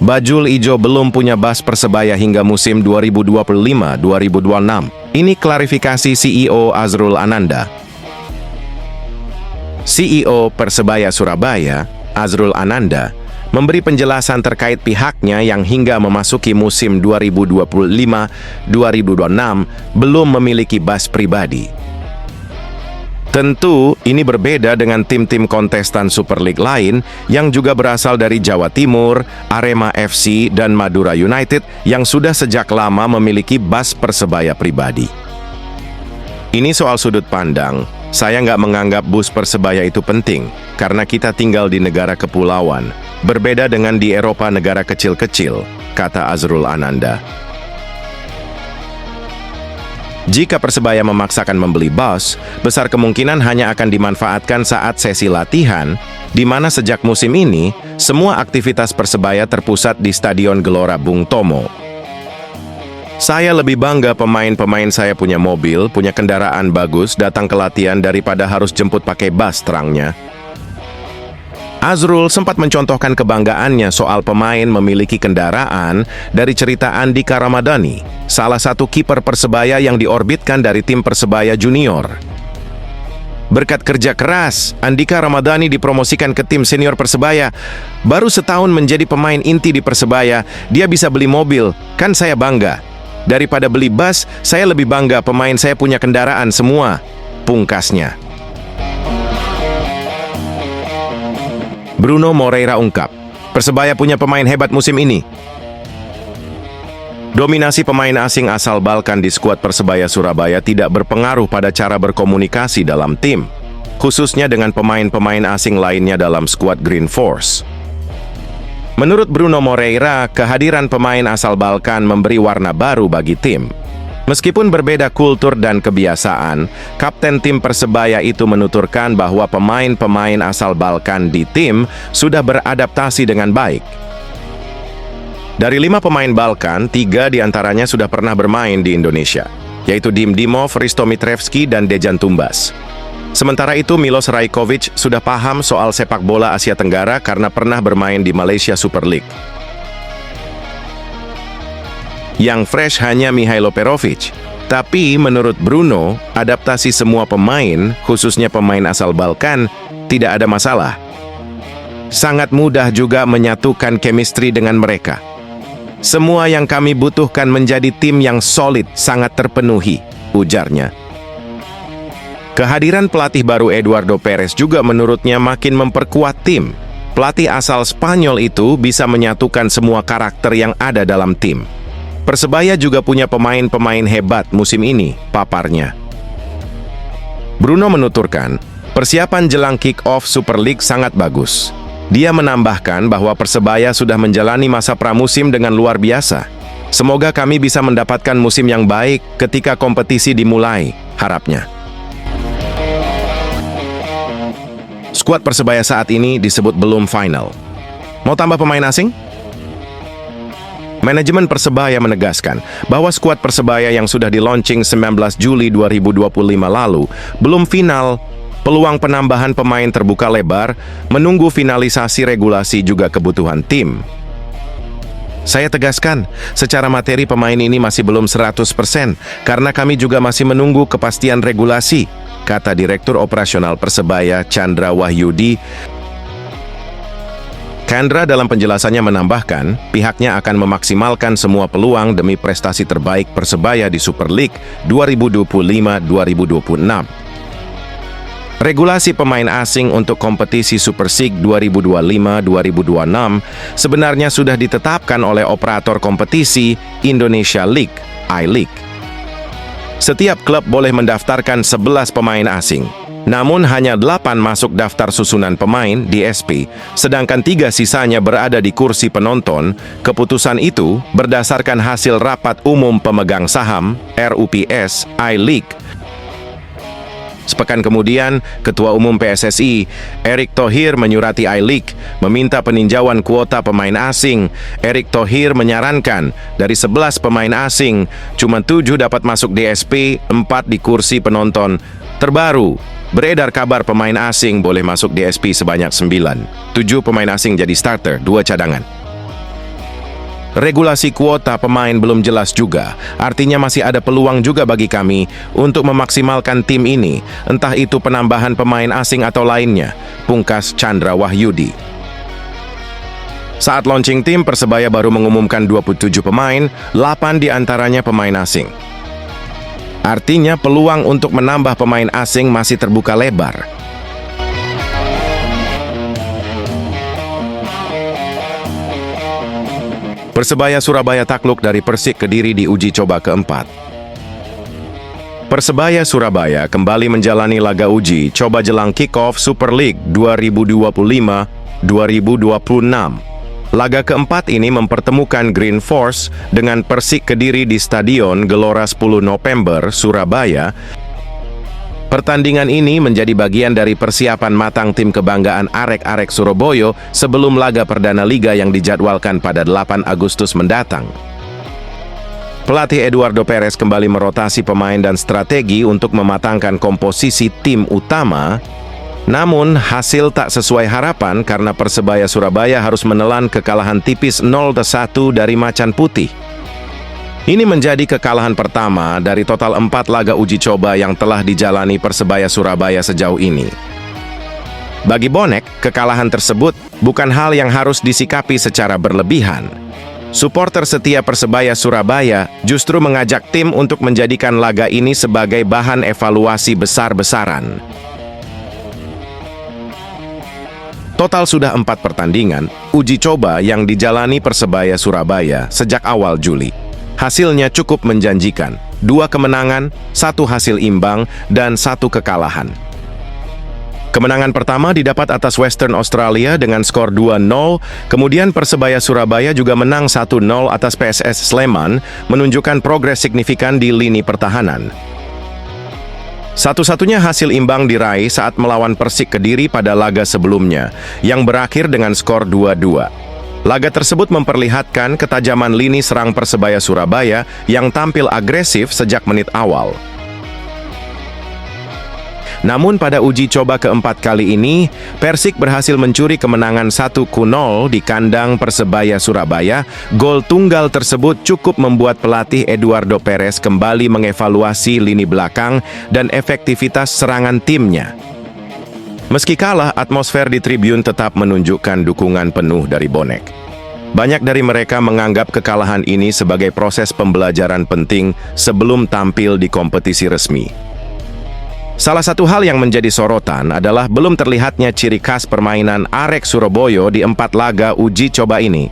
Bajul Ijo belum punya bas Persebaya hingga musim 2025-2026. Ini klarifikasi CEO Azrul Ananda. CEO Persebaya Surabaya, Azrul Ananda, memberi penjelasan terkait pihaknya yang hingga memasuki musim 2025-2026 belum memiliki bas pribadi. Tentu, ini berbeda dengan tim-tim kontestan Super League lain yang juga berasal dari Jawa Timur, Arema FC, dan Madura United yang sudah sejak lama memiliki bas Persebaya pribadi. Ini soal sudut pandang. Saya nggak menganggap bus Persebaya itu penting, karena kita tinggal di negara kepulauan. Berbeda dengan di Eropa negara kecil-kecil, kata Azrul Ananda. Jika Persebaya memaksakan membeli bus, besar kemungkinan hanya akan dimanfaatkan saat sesi latihan, di mana sejak musim ini, semua aktivitas Persebaya terpusat di Stadion Gelora Bung Tomo. Saya lebih bangga pemain-pemain saya punya mobil, punya kendaraan bagus, datang ke latihan daripada harus jemput pakai bus, terangnya. Azrul sempat mencontohkan kebanggaannya soal pemain memiliki kendaraan dari cerita Andika Ramadhani, salah satu kiper Persebaya yang diorbitkan dari tim Persebaya Junior. Berkat kerja keras, Andika Ramadhani dipromosikan ke tim senior Persebaya. Baru setahun menjadi pemain inti di Persebaya, dia bisa beli mobil, kan saya bangga. Daripada beli bus, saya lebih bangga pemain saya punya kendaraan semua, pungkasnya. Bruno Moreira ungkap, Persebaya punya pemain hebat musim ini. Dominasi pemain asing asal Balkan di skuad Persebaya Surabaya tidak berpengaruh pada cara berkomunikasi dalam tim, khususnya dengan pemain-pemain asing lainnya dalam skuad Green Force. Menurut Bruno Moreira, kehadiran pemain asal Balkan memberi warna baru bagi tim. Meskipun berbeda kultur dan kebiasaan, kapten tim Persebaya itu menuturkan bahwa pemain-pemain asal Balkan di tim sudah beradaptasi dengan baik. Dari 5 pemain Balkan, 3 diantaranya sudah pernah bermain di Indonesia, yaitu Dim Dimov, Risto Mitrevski, dan Dejan Tumbas. Sementara itu, Milos Rajkovic sudah paham soal sepak bola Asia Tenggara karena pernah bermain di Malaysia Super League. Yang fresh hanya Mihailo Perovic. Tapi menurut Bruno, adaptasi semua pemain, khususnya pemain asal Balkan, tidak ada masalah. Sangat mudah juga menyatukan chemistry dengan mereka. Semua yang kami butuhkan menjadi tim yang solid sangat terpenuhi, ujarnya. Kehadiran pelatih baru Eduardo Perez juga menurutnya makin memperkuat tim. Pelatih asal Spanyol itu bisa menyatukan semua karakter yang ada dalam tim. Persebaya juga punya pemain-pemain hebat musim ini, paparnya. Bruno menuturkan, persiapan jelang kick-off Super League sangat bagus. Dia menambahkan bahwa Persebaya sudah menjalani masa pramusim dengan luar biasa. Semoga kami bisa mendapatkan musim yang baik ketika kompetisi dimulai, harapnya. Skuad Persebaya saat ini disebut belum final. Mau tambah pemain asing? Manajemen Persebaya menegaskan bahwa skuad Persebaya yang sudah di-launching 19 Juli 2025 lalu belum final. Peluang penambahan pemain terbuka lebar, menunggu finalisasi regulasi juga kebutuhan tim. Saya tegaskan, secara materi pemain ini masih belum 100% karena kami juga masih menunggu kepastian regulasi, kata Direktur Operasional Persebaya Chandra Wahyudi. Chandra dalam penjelasannya menambahkan, pihaknya akan memaksimalkan semua peluang demi prestasi terbaik Persebaya di Super League 2025-2026. Regulasi pemain asing untuk kompetisi Super League 2025-2026 sebenarnya sudah ditetapkan oleh operator kompetisi Indonesia League, I-League. Setiap klub boleh mendaftarkan 11 pemain asing. Namun hanya 8 masuk daftar susunan pemain DSP, sedangkan 3 sisanya berada di kursi penonton. Keputusan itu berdasarkan hasil rapat umum pemegang saham RUPS I-League. Sepekan kemudian, Ketua Umum PSSI, Erick Thohir menyurati I-League, meminta peninjauan kuota pemain asing. Erick Thohir menyarankan, dari 11 pemain asing, cuma 7 dapat masuk DSP, 4 di kursi penonton. Terbaru, beredar kabar pemain asing boleh masuk DSP sebanyak 9. 7 pemain asing jadi starter, 2 cadangan. Regulasi kuota pemain belum jelas juga, artinya masih ada peluang juga bagi kami untuk memaksimalkan tim ini, entah itu penambahan pemain asing atau lainnya, pungkas Chandra Wahyudi. Saat launching tim, Persebaya baru mengumumkan 27 pemain, 8 diantaranya pemain asing. Artinya peluang untuk menambah pemain asing masih terbuka lebar. Persebaya Surabaya takluk dari Persik Kediri di uji coba keempat. Persebaya Surabaya kembali menjalani laga uji coba jelang kick-off Super League 2025-2026. Laga keempat ini mempertemukan Green Force dengan Persik Kediri di Stadion Gelora 10 November, Surabaya. Pertandingan ini menjadi bagian dari persiapan matang tim kebanggaan Arek-Arek Surabaya sebelum laga perdana Liga yang dijadwalkan pada 8 Agustus mendatang. Pelatih Eduardo Perez kembali merotasi pemain dan strategi untuk mematangkan komposisi tim utama. Namun, hasil tak sesuai harapan karena Persebaya Surabaya harus menelan kekalahan tipis 0-1 dari Macan Putih. Ini menjadi kekalahan pertama dari total 4 laga uji coba yang telah dijalani Persebaya Surabaya sejauh ini. Bagi bonek, kekalahan tersebut bukan hal yang harus disikapi secara berlebihan. Suporter setia Persebaya Surabaya justru mengajak tim untuk menjadikan laga ini sebagai bahan evaluasi besar-besaran. Total sudah 4 pertandingan uji coba yang dijalani Persebaya Surabaya sejak awal Juli. Hasilnya cukup menjanjikan, 2 kemenangan, 1 hasil imbang, dan 1 kekalahan. Kemenangan pertama didapat atas Western Australia dengan skor 2-0, kemudian Persebaya Surabaya juga menang 1-0 atas PSS Sleman, menunjukkan progres signifikan di lini pertahanan. Satu-satunya hasil imbang diraih saat melawan Persik Kediri pada laga sebelumnya, yang berakhir dengan skor 2-2. Laga tersebut memperlihatkan ketajaman lini serang Persebaya Surabaya yang tampil agresif sejak menit awal. Namun pada uji coba keempat kali ini, Persik berhasil mencuri kemenangan 1-0 di kandang Persebaya Surabaya. Gol tunggal tersebut cukup membuat pelatih Eduardo Perez kembali mengevaluasi lini belakang dan efektivitas serangan timnya. Meski kalah, atmosfer di tribun tetap menunjukkan dukungan penuh dari bonek. Banyak dari mereka menganggap kekalahan ini sebagai proses pembelajaran penting sebelum tampil di kompetisi resmi. Salah satu hal yang menjadi sorotan adalah belum terlihatnya ciri khas permainan Arek Surabaya di 4 laga uji coba ini.